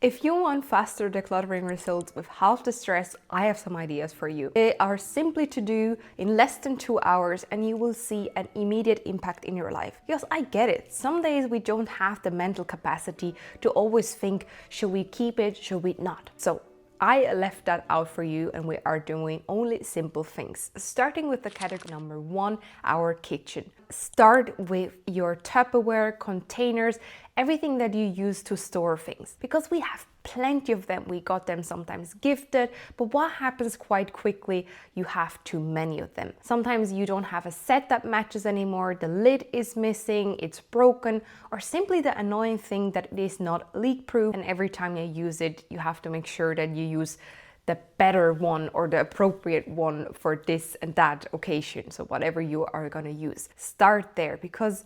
If you want faster decluttering results with half the stress, I have some ideas for you. They are simply to do in less than 2 hours and you will see an immediate impact in your life. Because I get it, some days we don't have the mental capacity to always think, should we keep it, should we not? So I left that out for you and we are doing only simple things. Starting with the category number 1, our kitchen. Start with your Tupperware, containers, everything that you use to store things. Because we have plenty of them. We got them sometimes gifted, but what happens quite quickly, you have too many of them. Sometimes you don't have a set that matches anymore, the lid is missing, it's broken, or simply the annoying thing that it is not leak proof, and every time you use it, you have to make sure that you use the better one or the appropriate one for this and that occasion. So whatever you are going to use, start there, because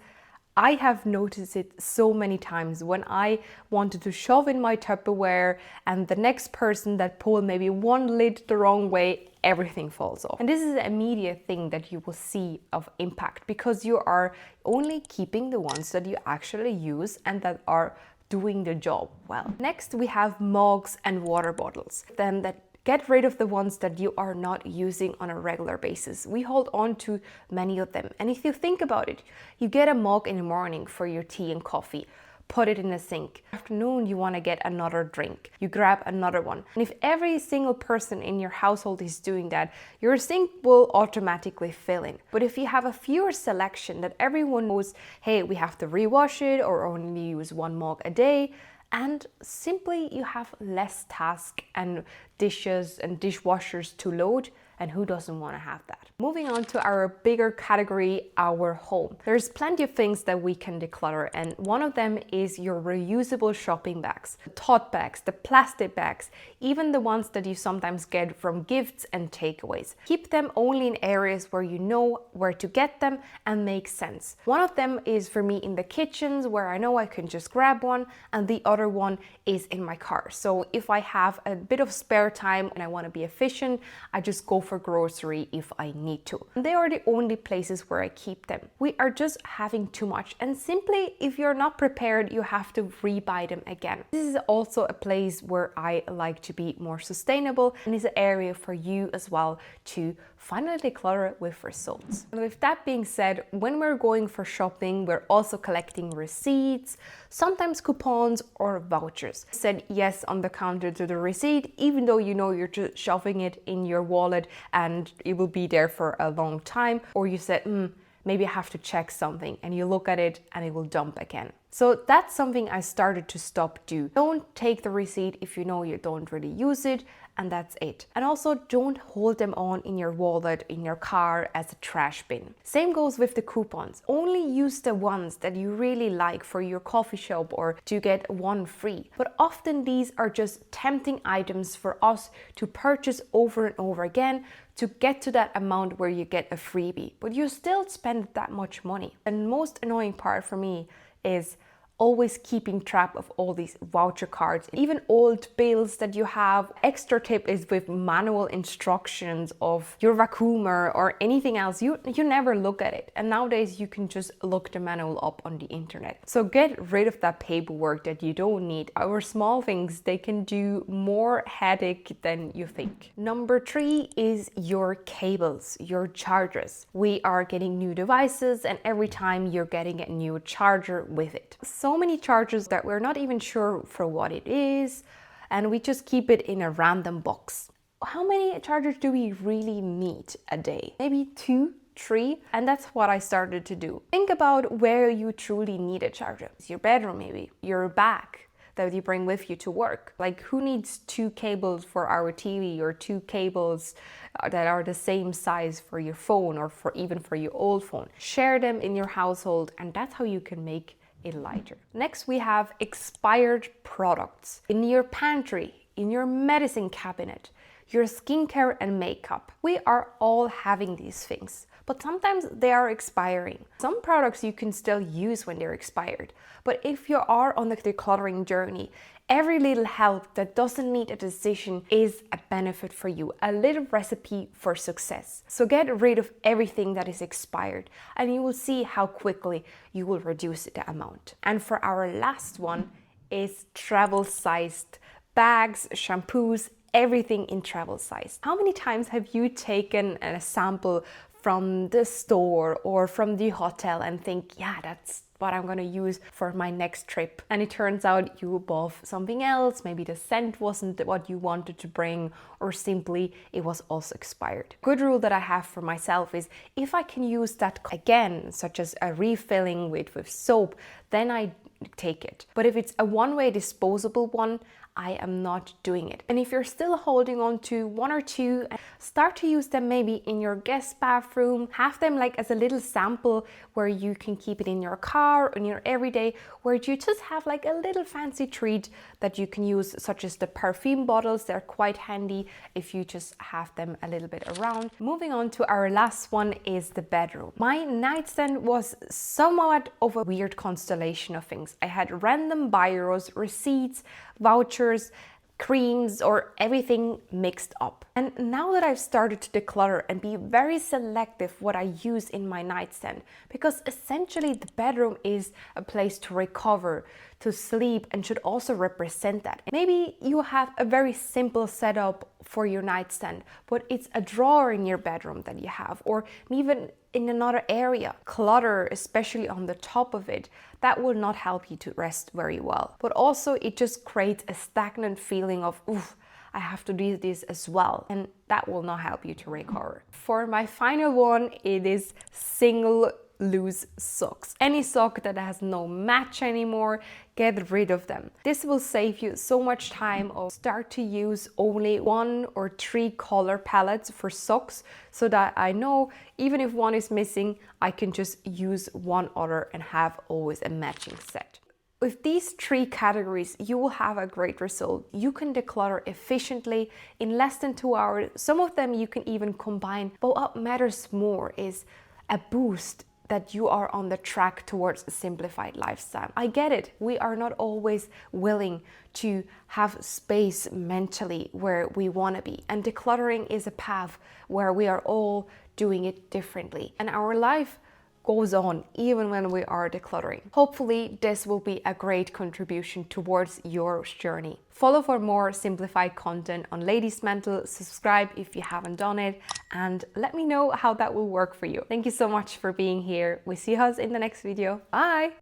I have noticed it so many times when I wanted to shove in my Tupperware and the next person that pulled maybe one lid the wrong way, everything falls off. And this is an immediate thing that you will see of impact, because you are only keeping the ones that you actually use and that are doing the job well. Next, we have mugs and water bottles. Then that get rid of the ones that you are not using on a regular basis. We hold on to many of them. And if you think about it, you get a mug in the morning for your tea and coffee, put it in the sink. Afternoon, you want to get another drink. You grab another one. And if every single person in your household is doing that, your sink will automatically fill in. But if you have a fewer selection that everyone knows, hey, we have to rewash it or only use one mug a day, and simply you have less task and dishes and dishwashers to load, and who doesn't want to have that? Moving on to our bigger category, our home. There's plenty of things that we can declutter, and one of them is your reusable shopping bags, the tote bags, the plastic bags, even the ones that you sometimes get from gifts and takeaways. Keep them only in areas where you know where to get them and make sense. One of them is for me in the kitchens, where I know I can just grab one, and the other one is in my car. So if I have a bit of spare time and I want to be efficient, I just go for grocery if I need to. And they are the only places where I keep them. We are just having too much, and simply if you're not prepared, you have to rebuy them again. This is also a place where I like to be more sustainable, and is an area for you as well to finally declutter with results. And with that being said, when we're going for shopping, we're also collecting receipts, sometimes coupons or vouchers. Said yes on the counter to the receipt, even though you know you're just shoving it in your wallet and it will be there for a long time, or you said, maybe I have to check something, and you look at it and it will dump again. So that's something I started to stop do. Don't take the receipt if you know you don't really use it, and that's it. And also don't hold them on in your wallet, in your car as a trash bin. Same goes with the coupons. Only use the ones that you really like for your coffee shop or to get one free. But often these are just tempting items for us to purchase over and over again to get to that amount where you get a freebie, but you still spend that much money. And most annoying part for me is always keeping track of all these voucher cards, even old bills that you have. Extra tip is with manual instructions of your vacuumer or anything else, you never look at it. And nowadays you can just look the manual up on the internet. So get rid of that paperwork that you don't need. Our small things, they can do more headache than you think. Number 3 is your cables, your chargers. We are getting new devices, and every time you're getting a new charger with it. So many chargers that we're not even sure for what it is, and we just keep it in a random box. How many chargers do we really need a day? Maybe 2, 3, and that's what I started to do. Think about where you truly need a charger. It's your bedroom, maybe your bag that you bring with you to work. Like, who needs 2 cables for our TV, or 2 cables that are the same size for your phone, or even for your old phone? Share them in your household, and that's how you can make it lighter. Next, we have expired products in your pantry, in your medicine cabinet, your skincare and makeup. We are all having these things, but sometimes they are expiring. Some products you can still use when they're expired, but if you are on the decluttering journey, every little help that doesn't need a decision is a benefit for you, a little recipe for success. So get rid of everything that is expired, and you will see how quickly you will reduce the amount. And for our last one is travel-sized bags, shampoos, everything in travel size. How many times have you taken a sample from the store or from the hotel and think, yeah, that's what I'm gonna use for my next trip, and it turns out you bought something else, maybe the scent wasn't what you wanted to bring, or simply it was also expired. Good rule that I have for myself is if I can use that again, such as a refilling with soap, then I take it. But if it's a one-way disposable one, I am not doing it. And if you're still holding on to one or two, start to use them maybe in your guest bathroom. Have them like as a little sample where you can keep it in your car, in your everyday, where you just have like a little fancy treat that you can use, such as the perfume bottles. They're quite handy if you just have them a little bit around. Moving on to our last one is the bedroom. My nightstand was somewhat of a weird constellation of things. I had random biros, receipts, vouchers, creams, or everything mixed up. And now that I've started to declutter and be very selective what I use in my nightstand, because essentially the bedroom is a place to recover, to sleep, and should also represent that. Maybe you have a very simple setup for your nightstand, but it's a drawer in your bedroom that you have, or even in another area. Clutter, especially on the top of it, that will not help you to rest very well. But also it just creates a stagnant feeling of, oof, I have to do this as well. And that will not help you to recover. For my final one, it is single loose socks. Any sock that has no match anymore, get rid of them. This will save you so much time. Or start to use only 1 or 3 color palettes for socks, so that I know even if one is missing, I can just use one other and have always a matching set. With these 3 categories, you will have a great result. You can declutter efficiently in less than 2 hours. Some of them you can even combine. But what matters more is a boost that you are on the track towards a simplified lifestyle. I get it. We are not always willing to have space mentally where we want to be. And decluttering is a path where we are all doing it differently. And our life goes on even when we are decluttering. Hopefully this will be a great contribution towards your journey. Follow for more simplified content on Ladies Mental, subscribe if you haven't done it, and let me know how that will work for you. Thank you so much for being here. We see us in the next video. Bye!